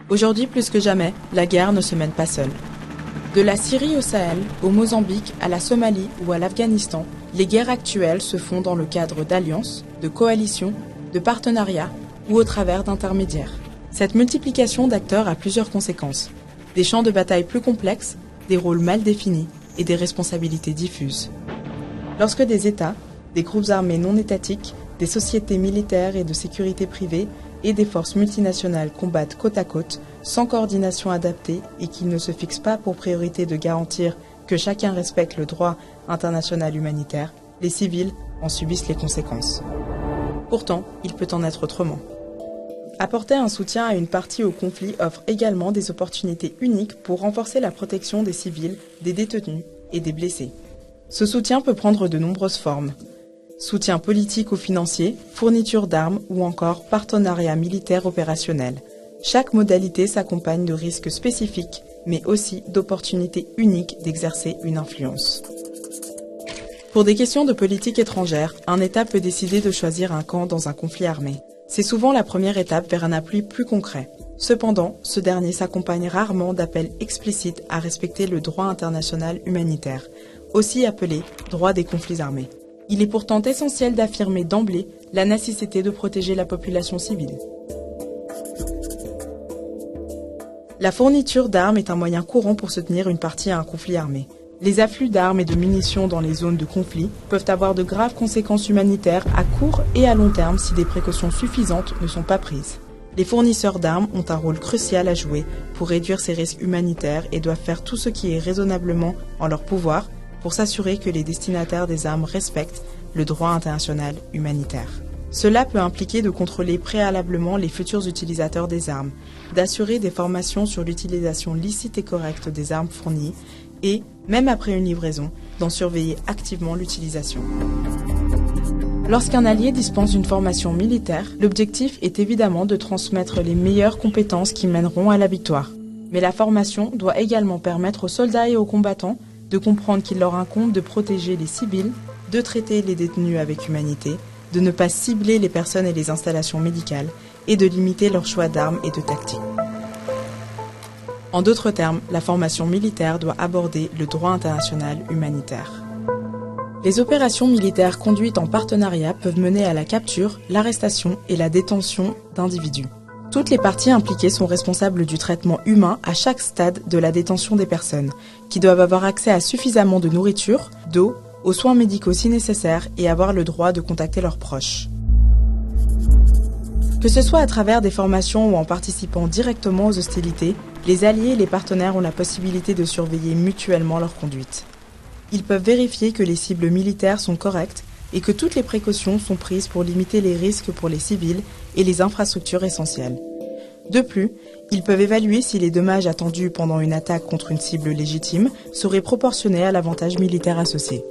Aujourd'hui plus que jamais, la guerre ne se mène pas seule. De la Syrie au Sahel, au Mozambique, à la Somalie ou à l'Afghanistan, les guerres actuelles se font dans le cadre d'alliances, de coalitions, de partenariats ou au travers d'intermédiaires. Cette multiplication d'acteurs a plusieurs conséquences. Des champs de bataille plus complexes, des rôles mal définis et des responsabilités diffuses. Lorsque des États, des groupes armés non étatiques, des sociétés militaires et de sécurité privée et des forces multinationales combattent côte à côte, sans coordination adaptée et qu'ils ne se fixent pas pour priorité de garantir que chacun respecte le droit international humanitaire, les civils en subissent les conséquences. Pourtant, il peut en être autrement. Apporter un soutien à une partie au conflit offre également des opportunités uniques pour renforcer la protection des civils, des détenus et des blessés. Ce soutien peut prendre de nombreuses formes. Soutien politique ou financier, fourniture d'armes ou encore partenariat militaire opérationnel. Chaque modalité s'accompagne de risques spécifiques, mais aussi d'opportunités uniques d'exercer une influence. Pour des questions de politique étrangère, un État peut décider de choisir un camp dans un conflit armé. C'est souvent la première étape vers un appui plus concret. Cependant, ce dernier s'accompagne rarement d'appels explicites à respecter le droit international humanitaire, aussi appelé droit des conflits armés. Il est pourtant essentiel d'affirmer d'emblée la nécessité de protéger la population civile. La fourniture d'armes est un moyen courant pour soutenir une partie à un conflit armé. Les afflux d'armes et de munitions dans les zones de conflit peuvent avoir de graves conséquences humanitaires à court et à long terme si des précautions suffisantes ne sont pas prises. Les fournisseurs d'armes ont un rôle crucial à jouer pour réduire ces risques humanitaires et doivent faire tout ce qui est raisonnablement en leur pouvoir pour s'assurer que les destinataires des armes respectent le droit international humanitaire. Cela peut impliquer de contrôler préalablement les futurs utilisateurs des armes, d'assurer des formations sur l'utilisation licite et correcte des armes fournies et, même après une livraison, d'en surveiller activement l'utilisation. Lorsqu'un allié dispense une formation militaire, l'objectif est évidemment de transmettre les meilleures compétences qui mèneront à la victoire. Mais la formation doit également permettre aux soldats et aux combattants de comprendre qu'il leur incombe de protéger les civils, de traiter les détenus avec humanité, de ne pas cibler les personnes et les installations médicales et de limiter leur choix d'armes et de tactiques. En d'autres termes, la formation militaire doit aborder le droit international humanitaire. Les opérations militaires conduites en partenariat peuvent mener à la capture, l'arrestation et la détention d'individus. Toutes les parties impliquées sont responsables du traitement humain à chaque stade de la détention des personnes, qui doivent avoir accès à suffisamment de nourriture, d'eau, aux soins médicaux si nécessaire et avoir le droit de contacter leurs proches. Que ce soit à travers des formations ou en participant directement aux hostilités, les alliés et les partenaires ont la possibilité de surveiller mutuellement leur conduite. Ils peuvent vérifier que les cibles militaires sont correctes et que toutes les précautions sont prises pour limiter les risques pour les civils et les infrastructures essentielles. De plus, ils peuvent évaluer si les dommages attendus pendant une attaque contre une cible légitime seraient proportionnés à l'avantage militaire associé.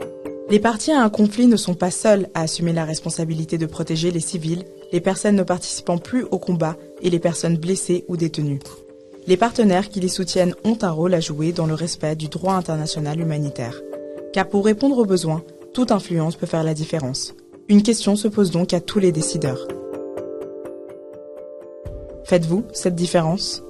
Les parties à un conflit ne sont pas seules à assumer la responsabilité de protéger les civils, les personnes ne participant plus au combat et les personnes blessées ou détenues. Les partenaires qui les soutiennent ont un rôle à jouer dans le respect du droit international humanitaire. Car pour répondre aux besoins, toute influence peut faire la différence. Une question se pose donc à tous les décideurs. Faites-vous cette différence ?